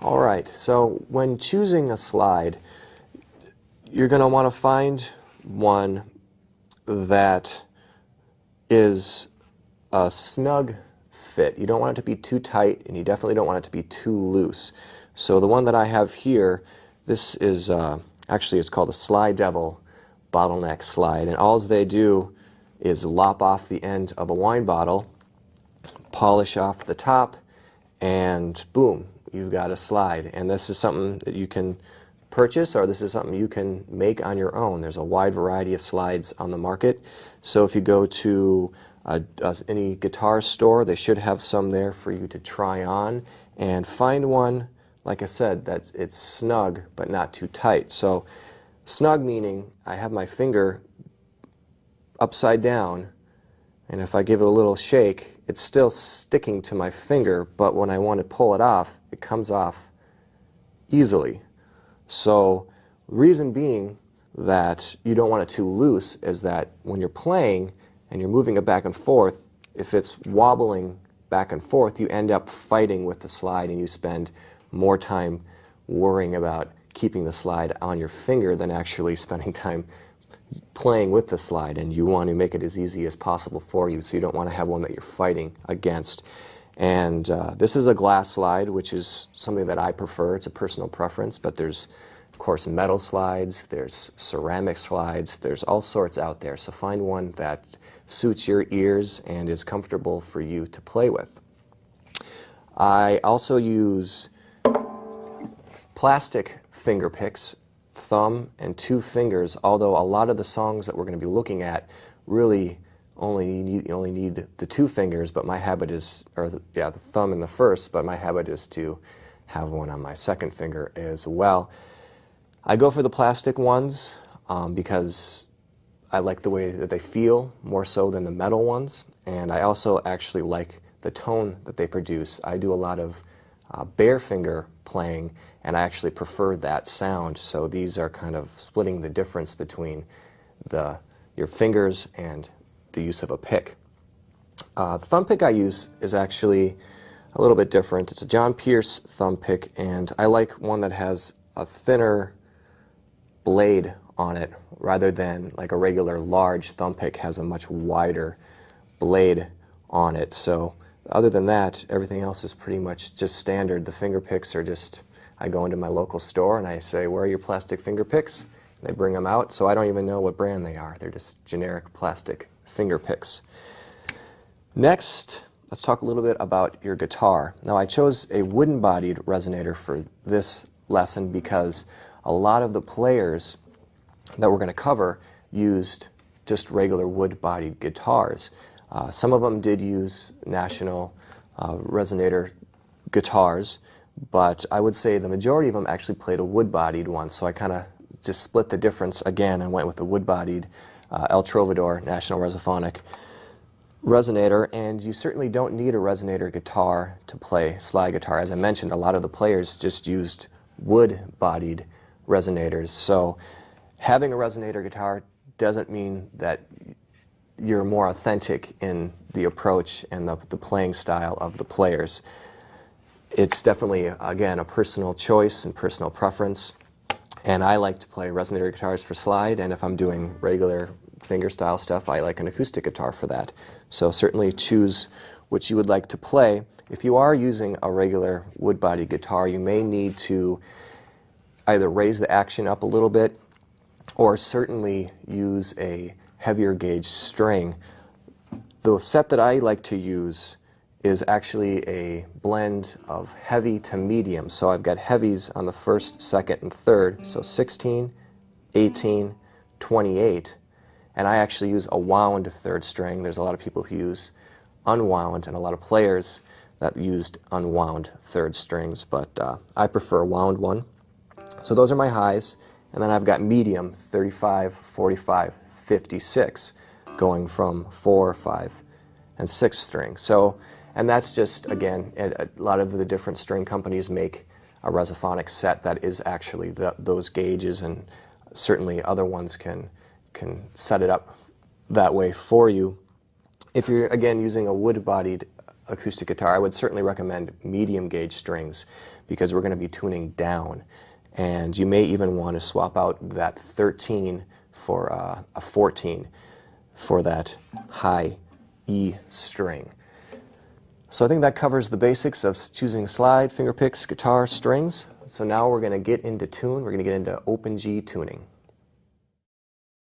All right, so when choosing a slide, you're going to want to find one that is a snug fit. You don't want it to be too tight, and you definitely don't want it to be too loose. So the one that I have here, this is actually it's called a Sly Devil bottleneck slide, and all they do is lop off the end of a wine bottle, polish off the top, and boom, you've got a slide. And this is something that you can purchase, or this is something you can make on your own. There's a wide variety of slides on the market. So if you go to any guitar store, they should have some there for you to try on, and find one, like I said, that it's snug but not too tight. So snug meaning I have my finger upside down, and if I give it a little shake, it's still sticking to my finger, but when I want to pull it off, it comes off easily. So the reason being that you don't want it too loose is that when you're playing and you're moving it back and forth, if it's wobbling back and forth, you end up fighting with the slide, and you spend more time worrying about keeping the slide on your finger than actually spending time playing with the slide. And you want to make it as easy as possible for you, so you don't want to have one that you're fighting against. And this is a glass slide, which is something that I prefer. It's a personal preference, but there's, of course, metal slides, there's ceramic slides, there's all sorts out there. So find one that suits your ears and is comfortable for you to play with. I also use plastic finger picks, thumb and two fingers, although a lot of the songs that we're going to be looking at really only need the two fingers, but my habit is, the thumb and the first, but my habit is to have one on my second finger as well. I go for the plastic ones because I like the way that they feel more so than the metal ones, and I also actually like the tone that they produce. I do a lot of bare finger playing, and I actually prefer that sound, so these are kind of splitting the difference between your fingers and the use of a pick. The thumb pick I use is actually a little bit different. It's a John Pierce thumb pick, and I like one that has a thinner blade on it rather than like a regular large thumb pick has a much wider blade on it. So other than that, everything else is pretty much just standard. The finger picks are just, I go into my local store and I say, where are your plastic finger picks? And they bring them out, so I don't even know what brand they are. They're just generic plastic finger picks. Next, let's talk a little bit about your guitar. Now, I chose a wooden-bodied resonator for this lesson because a lot of the players that we're going to cover used just regular wood-bodied guitars. Some of them did use National resonator guitars, but I would say the majority of them actually played a wood-bodied one, so I kind of just split the difference again and went with the wood-bodied El Trovador National Resophonic resonator. And you certainly don't need a resonator guitar to play slide guitar. As I mentioned, a lot of the players just used wood-bodied resonators, so having a resonator guitar doesn't mean that you're more authentic in the approach and the playing style of the players. It's definitely, again, a personal choice and personal preference, and I like to play resonator guitars for slide, and if I'm doing regular fingerstyle stuff, I like an acoustic guitar for that. So certainly choose what you would like to play. If you are using a regular wood-bodied guitar, you may need to either raise the action up a little bit or certainly use a heavier gauge string. The set that I like to use is actually a blend of heavy to medium. So I've got heavies on the first, second, and third, so 16, 18, 28, and I actually use a wound third string. There's a lot of people who use unwound and a lot of players that used unwound third strings, but I prefer a wound one. So those are my highs, and then I've got medium, 35, 45, 56, going from 4, 5, and 6 string. So, and that's just, again, a lot of the different string companies make a resophonic set that is actually those gauges, and certainly other ones can set it up that way for you. If you're, again, using a wood-bodied acoustic guitar, I would certainly recommend medium gauge strings because we're going to be tuning down. And you may even want to swap out that 13 for a 14 for that high E string. So I think that covers the basics of choosing slide, finger picks, guitar, strings. So now we're going to get into tune. We're going to get into open G tuning.